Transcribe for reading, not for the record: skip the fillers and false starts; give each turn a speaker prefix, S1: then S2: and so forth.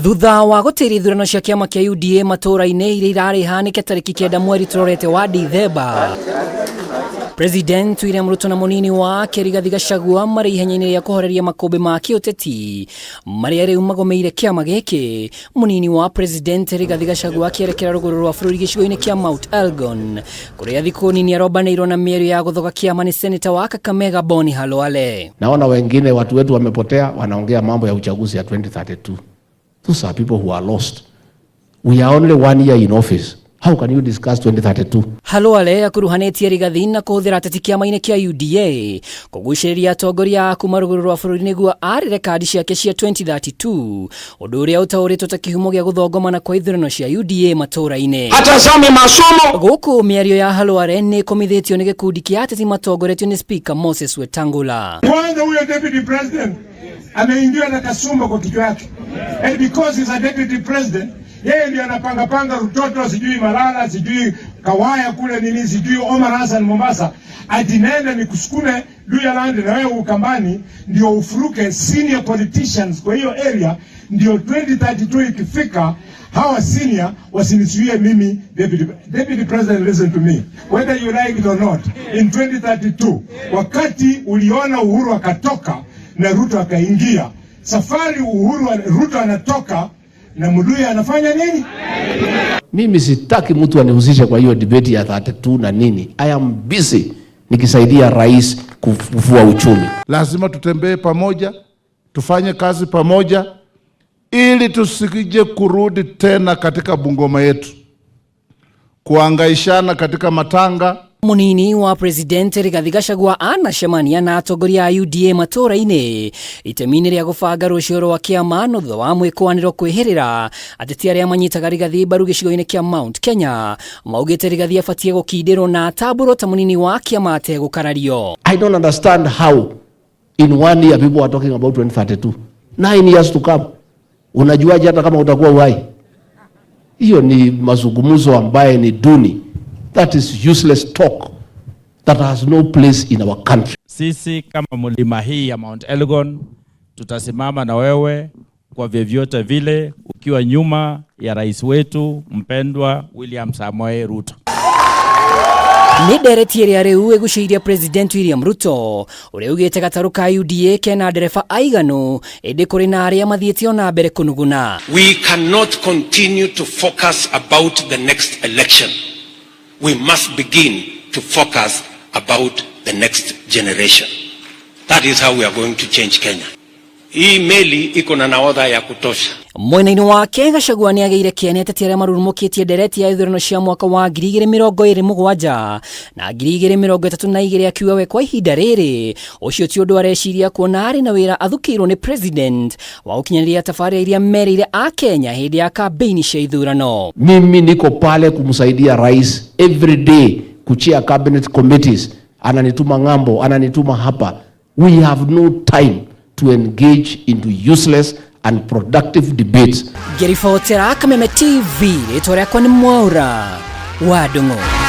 S1: Thutha wa gutiri ithurano cia kiama kia UDA matura-ini iria irari hanike tariki 9 mweri turorete wa Dithemba, President William Ruto na munini wake Rigathi Gachagua mari ihenya-ini ria kuhoreria makombe ma kiuteti maria riu magomeire kiama giki. Munini wa President Rigathi Gachagua akierekera ruguru rwa bururi gicigo-ini kia Mount Elgon kuria thiku nini arobaneirwo na mierio ya guthoga kiama ni Senator wa Kakamega Boni Halwale.
S2: Naona wengine watu wetu wamepotea, wanaongea mambo ya uchaguzi ya 2032. Those are people who are lost. We are only 1 year in office. How can you discuss 2032?
S1: Halwale akuruhanetie Rigathi na kuhuthira ateti kiama-ini kia UDA kuguciriria atongoria kuma ruguru rwa bururi niguo arire kadi ciake cia 2032, undu uria utauritwo ta kihumo gia guthongomana kwa ithurano cia UDA matura-ini.
S3: Atazame masomo
S1: guku miario ya Halwale ni komithitio ni gikundi kia ateti matongoretio ni Speaker Moses Wetangula.
S4: Kwanza huyo deputy president ameingia na kasumba kwa kichwa yake, and because he's a deputy president, yeye ndiye anapanga Rutoto, sijui Malala, sijui Kawaya kule nini, sijui Omar Hassan Mombasa, atinende ni kusukume Luyaland na wewe Ukambani ndio ufuruke senior politicians kwa hiyo area, ndio 2032 ikifika hawa senior wasinisuie mimi deputy president. Listen to me, whether you like it or not, in 2032 wakati uliona Uhuru akatoka na Ruto akaingia, safari Ruto anatoka na Muluya anafanya nini?
S2: Mimi sitaki mtu anihusishe kwa hiyo debate ya 32 na nini. I am busy nikisaidia rais kufufua uchumi.
S5: Lazima tutembee pamoja, tufanye kazi pamoja ili tusikije kurudi tena katika Bungoma yetu kuangaishana katika matanga.
S1: Munini wa President Rigathi Gachagua anacemania na atongoria a UDA matura-ini itemi-ini ria gubanga rucio rwa kiama no thutha wa mwikwaniro kwihirira ateti aria manyitaga Rigathi mbaru gicigo-ini kia Mount Kenya maugite Rigathi abatie gukindirwo na ataburo ta munini wa kiama ategukarario.
S2: I don't understand how in 1 year people are talking about 2032. 9 years to come. Unajuaje hata kama utakuwa uhai? Hiyo ni mazungumzo ambaye ni duni. That is useless talk that has no place in our country.
S6: Sisi kama mlima hii ya Mount Elgon tutasimama na wewe kwa vyovyote vile, ukiwa nyuma ya rais wetu mpendwa William Samoei Ruto.
S1: Ni ndereti iria riu eguciiria President William Ruto uria ugite gataru ka UDA kena ndereba aiganu indi kuri na aria mathiete ona mbere kunuguna.
S3: We cannot continue to focus about the next election. We must begin to focus about the next generation. That is how we are going to change Kenya. Hii meli iko na nahodha ya kutosha.
S1: Mwena-ini wake Gachagua ni ageire kiene ateti aria marurumukitie ndereti ya ithurano cia mwaka wa 2027 na 2032 akiuga we kwa ihinda riri ucio ti undu areciria kuona ari na wira athukirwo ni president wa gukinyaniria tafaria iria merire a Kenya hindi ya kampeni cia ithurano.
S2: Mimi niko pale kumsaidia rais every day kuchia cabinet committees, ananituma ngambo, ananituma hapa. We have no time to engage into useless and productive debates.
S1: Gerifotera Kameme TV, rĩtwa rĩakwa nĩ Mwaura wa Ndung'u.